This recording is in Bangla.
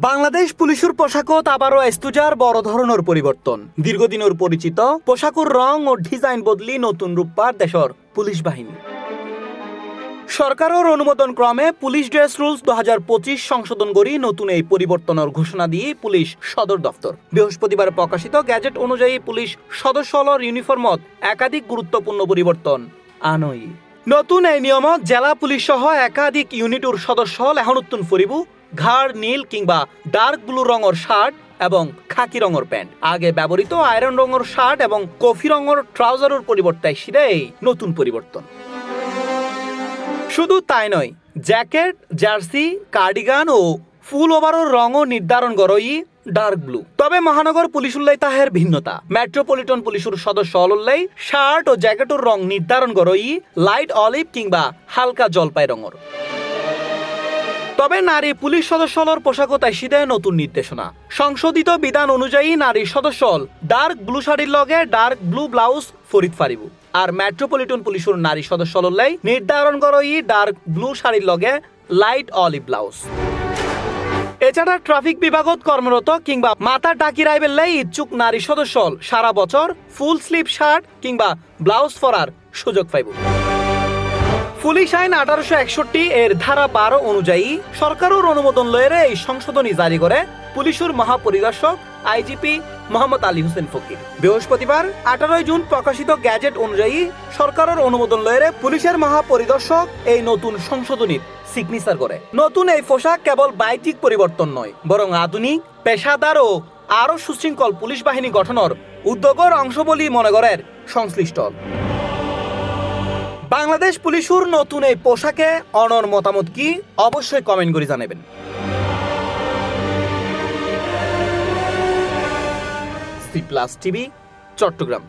বাংলাদেশ পুলিশের পোশাকত আবারও এস্তুজার বড় ধরনের পরিবর্তন। দীর্ঘদিনের পরিচিত পোশাকের রং ও ডিজাইন বদলি নতুন রূপ পার দেশের পুলিশ বাহিনী। সরকারের অনুমোদন ক্রমে পুলিশ ড্রেস রুলস 2025 সংশোধন করি নতুন এই পরিবর্তনের ঘোষণা দিয়ে পুলিশ সদর দপ্তর। বৃহস্পতিবার প্রকাশিত গ্যাজেট অনুযায়ী পুলিশ সদস্যর ইউনিফর্মত একাধিক গুরুত্বপূর্ণ পরিবর্তন আনই। নতুন এই নিয়মত জেলা পুলিশ সহ একাধিক ইউনিটের সদস্য এখন নতুন ফরিবু ঘাড় নীল কিংবা ডার্ক ব্লু রঙের শার্ট এবং খাকি রঙের প্যান্ট। আগে ব্যবহৃত আয়রন রঙের শার্ট এবং কফি রঙের ট্রাউজারের পরিবর্তে সেটাই নতুন পরিবর্তন। শুধু তাই নয়, জ্যাকেট, জার্সি, কার্ডিগান ও ফুল ওভারের রঙও নির্ধারণ করই ডার্ক ব্লু। তবে মহানগর পুলিশ উল্লাই তাহের ভিন্নতা। মেট্রোপলিটন পুলিশের সদস্য অলল্লাই শার্ট ও জ্যাকেটের রং নির্ধারণ করই লাইট অলিভ কিংবা হালকা জলপাই রঙের। তবে নারী পুলিশ সদস্যর পোশাকত আইসিদে নতুন নির্দেশনা। সংশোধিত বিধান অনুযায়ী নারী সদস্য ডার্ক ব্লু শাড়ির লগে ডার্ক ব্লু ব্লাউজ ফরিদ ফারিব। আর মেট্রোপলিটন পুলিশের নারী সদস্য লল্লাই নির্ধারণ করই ডার্ক ব্লু শাড়ির লগে লাইট অলিভ ব্লাউজ। এছাড়া ট্রাফিক বিভাগত কর্মরত কিংবা মাথা ডাকি রাইবেল্লাই ইচ্ছুক নারী সদস্য সারা বছর ফুল স্লিভ শার্ট কিংবা ব্লাউজ পরার সুযোগ পাইব। পুলিশ আইন 1861 এর ধারা 12 অনুযায়ী সরকারের অনুমোদন লয়ের এই সংশোধনী জারি করে পুলিশের মহাপরিদর্শক আইজিপি মোহাম্মদ আলী হোসেন ফকির। বৃহস্পতিবার 18 জুন প্রকাশিত গ্যাজেট অনুযায়ী সরকারের অনুমোদন লয়ের পুলিশের মহাপরিদর্শক এই নতুন সংশোধনীর সিগনেচার করে। নতুন এই পোশাক কেবল বাহ্যিক পরিবর্তন নয়, বরং আধুনিক, পেশাদার ও আরো সুশৃঙ্খল পুলিশ বাহিনী গঠনের উদ্যোগের অংশ বলি মনে করেন সংশ্লিষ্ট। বাংলাদেশ পুলিশের নতুন এই পোশাকে অনর মতামত কি অবশ্যই কমেন্ট করে জানাবেন। C plus TV, Chittagong.